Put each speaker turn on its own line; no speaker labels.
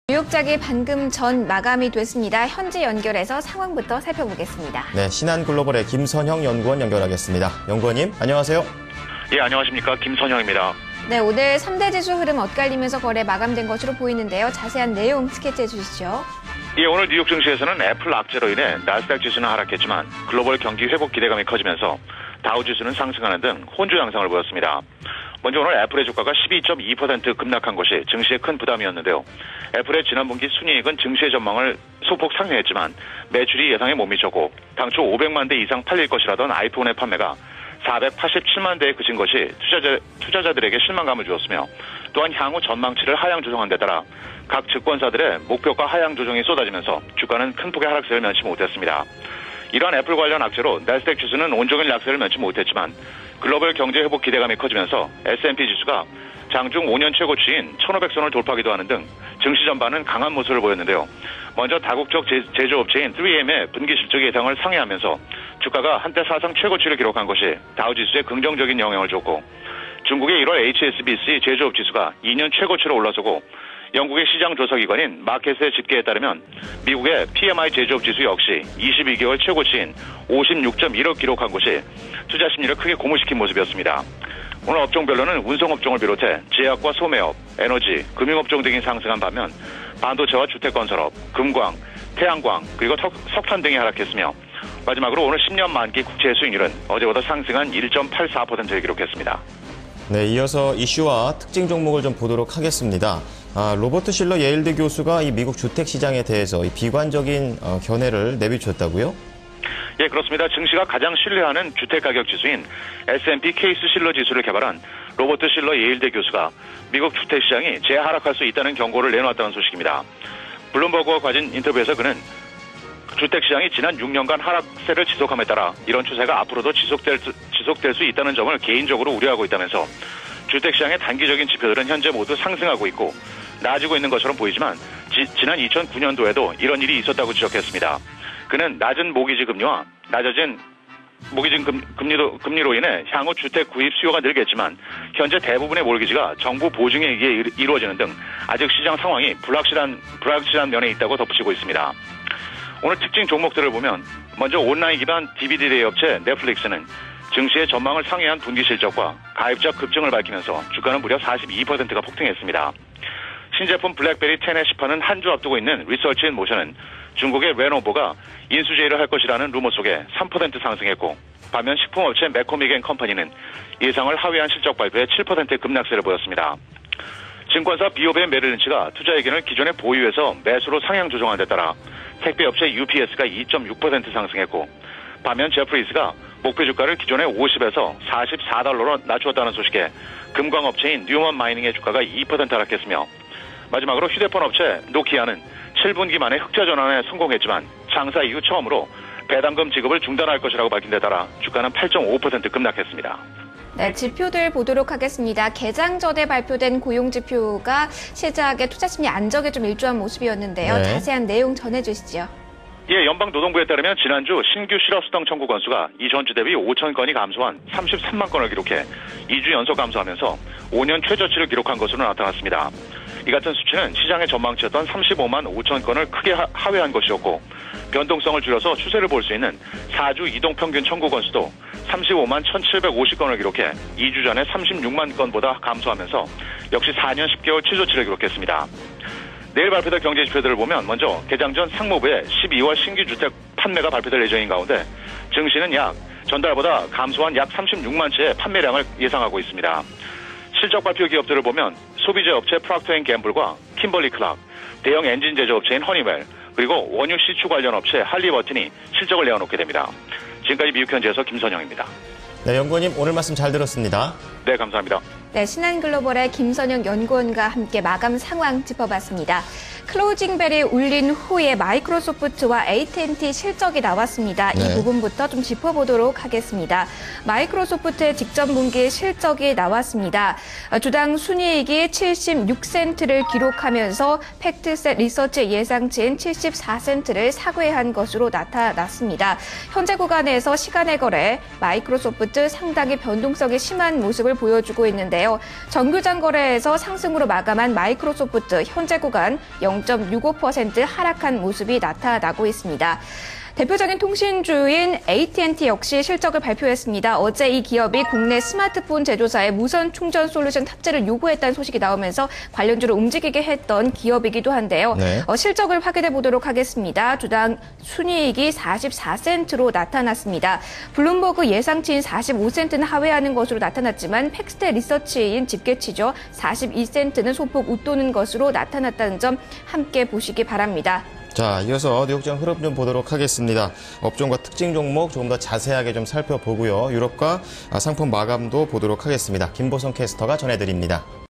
뉴욕장이 방금 전 마감이 됐습니다. 현지 연결해서 상황부터 살펴보겠습니다.
네, 신한글로벌의 김선형 연구원 연결하겠습니다. 연구원님, 안녕하세요.
예, 안녕하십니까. 김선형입니다.
네, 오늘 3대 지수 흐름 엇갈리면서 거래 마감된 것으로 보이는데요. 자세한 내용 스케치해 주시죠.
예, 오늘 뉴욕 증시에서는 애플 악재로 인해 나스닥 지수는 하락했지만 글로벌 경기 회복 기대감이 커지면서 다우 지수는 상승하는 등 혼조 양상을 보였습니다. 먼저 오늘 애플의 주가가 12.2% 급락한 것이 증시에 큰 부담이었는데요. 애플의 지난 분기 순이익은 증시의 전망을 소폭 상회했지만 매출이 예상에 못 미쳤고 당초 500만 대 이상 팔릴 것이라던 아이폰의 판매가 487만 대에 그친 것이 투자자들에게 실망감을 주었으며 또한 향후 전망치를 하향 조정한 데 따라 각 증권사들의 목표가 하향 조정이 쏟아지면서 주가는 큰 폭의 하락세를 면치 못했습니다. 이러한 애플 관련 악재로 나스닥 지수는 온종일 약세를 면치 못했지만 글로벌 경제 회복 기대감이 커지면서 S&P 지수가 장중 5년 최고치인 1500선을 돌파하기도 하는 등 증시 전반은 강한 모습을 보였는데요. 먼저 다국적 제조업체인 3M의 분기 실적 예상을 상회하면서 주가가 한때 사상 최고치를 기록한 것이 다우지수에 긍정적인 영향을 줬고 중국의 1월 HSBC 제조업 지수가 2년 최고치로 올라서고 영국의 시장 조사기관인 마켓의 집계에 따르면 미국의 PMI 제조업 지수 역시 22개월 최고치인 56.1을 기록한 것이 투자 심리를 크게 고무시킨 모습이었습니다. 오늘 업종별로는 운송업종을 비롯해 제약과 소매업, 에너지, 금융업종 등이 상승한 반면 반도체와 주택건설업, 금광, 태양광, 그리고 석탄 등이 하락했으며 마지막으로 오늘 10년 만기 국채 수익률은 어제보다 상승한 1.84%를 기록했습니다.
네, 이어서 이슈와 특징 종목을 좀 보도록 하겠습니다. 로버트 실러 예일대 교수가 이 미국 주택시장에 대해서 비관적인 견해를 내비쳤다고요?
예, 그렇습니다. 증시가 가장 신뢰하는 주택가격 지수인 S&P 케이스 실러 지수를 개발한 로버트 실러 예일대 교수가 미국 주택시장이 재하락할 수 있다는 경고를 내놓았다는 소식입니다. 블룸버그와 가진 인터뷰에서 그는 주택시장이 지난 6년간 하락세를 지속함에 따라 이런 추세가 앞으로도 지속될 수 있다는 점을 개인적으로 우려하고 있다면서 주택시장의 단기적인 지표들은 현재 모두 상승하고 있고 나아지고 있는 것처럼 보이지만 지난 2009년도에도 이런 일이 있었다고 지적했습니다. 그는 낮은 모기지 금리와 낮아진 모기지 금리로 인해 향후 주택 구입 수요가 늘겠지만 현재 대부분의 몰기지가 정부 보증에 의해 이루어지는 등 아직 시장 상황이 불확실한 면에 있다고 덧붙이고 있습니다. 오늘 특징 종목들을 보면 먼저 온라인 기반 DVD 대여업체 넷플릭스는 증시의 전망을 상회한 분기 실적과 가입자 급증을 밝히면서 주가는 무려 42%가 폭등했습니다. 신제품 블랙베리 10의 시판은 한 주 앞두고 있는 리서치 앤 모션은 중국의 레노버가 인수제의를 할 것이라는 루머 속에 3% 상승했고 반면 식품업체 매코미겐 컴퍼니는 예상을 하회한 실적 발표에 7%의 급락세를 보였습니다. 증권사 비오베 메릴린치가 투자 의견을 기존의 보유에서 매수로 상향 조정한 데 따라 택배업체 UPS가 2.6% 상승했고 반면 제프리스가 목표 주가를 기존의 50에서 44달러로 낮추었다는 소식에 금광업체인 뉴먼 마이닝의 주가가 2% 하락했으며 마지막으로 휴대폰 업체 노키아는 7분기 만에 흑자 전환에 성공했지만 장사 이후 처음으로 배당금 지급을 중단할 것이라고 밝힌 데 따라 주가는 8.5% 급락했습니다.
네, 지표들 보도록 하겠습니다. 개장 전에 발표된 고용 지표가 시장의 투자 심리 안정에 좀 일조한 모습이었는데요.
네.
자세한 내용 전해주시죠.
예, 연방노동부에 따르면 지난주 신규 실업수당 청구 건수가 이전주 대비 5천 건이 감소한 33만 건을 기록해 2주 연속 감소하면서 5년 최저치를 기록한 것으로 나타났습니다. 이 같은 수치는 시장의 전망치였던 35만 5천 건을 크게 하회한 것이었고 변동성을 줄여서 추세를 볼 수 있는 4주 이동평균 청구 건수도 35만 1,750건을 기록해 2주 전에 36만 건보다 감소하면서 역시 4년 10개월 최저치를 기록했습니다. 내일 발표될 경제 지표들을 보면 먼저 개장 전 상무부의 12월 신규 주택 판매가 발표될 예정인 가운데 증시는 전달보다 감소한 약 36만 채의 판매량을 예상하고 있습니다. 실적 발표 기업들을 보면 소비재 업체 프락터앤갬블과 킴벌리 클락, 대형 엔진 제조업체인 허니웰, 그리고 원유 시추 관련 업체 할리버튼이 실적을 내어놓게 됩니다. 지금까지 미국 현지에서 김선영입니다.
네, 연구원님 오늘 말씀 잘 들었습니다.
네, 감사합니다.
네, 신한글로벌의 김선영 연구원과 함께 마감 상황 짚어봤습니다. 클로징벨이 울린 후에 마이크로소프트와 AT&T 실적이 나왔습니다.
네.
이 부분부터 좀 짚어보도록 하겠습니다. 마이크로소프트의 직전 분기 실적이 나왔습니다. 주당 순이익이 76센트를 기록하면서 팩트셋 리서치 예상치인 74센트를 상회한 것으로 나타났습니다. 현재 구간에서 시간의 거래, 마이크로소프트 상당히 변동성이 심한 모습을 보여주고 있는데 있는데요. 정규장 거래에서 상승으로 마감한 마이크로소프트 현재 구간 0.65% 하락한 모습이 나타나고 있습니다. 대표적인 통신주인 AT&T 역시 실적을 발표했습니다. 어제 이 기업이 국내 스마트폰 제조사의 무선 충전 솔루션 탑재를 요구했다는 소식이 나오면서 관련주로 움직이게 했던 기업이기도 한데요.
네.
실적을 확인해 보도록 하겠습니다. 주당 순이익이 44센트로 나타났습니다. 블룸버그 예상치인 45센트는 하회하는 것으로 나타났지만 팩스테 리서치인 집계치죠. 42센트는 소폭 웃도는 것으로 나타났다는 점 함께 보시기 바랍니다.
자, 이어서 뉴욕장 흐름 좀 보도록 하겠습니다. 업종과 특징 종목 조금 더 자세하게 좀 살펴보고요. 유럽과 상품 마감도 보도록 하겠습니다. 김보성 캐스터가 전해드립니다.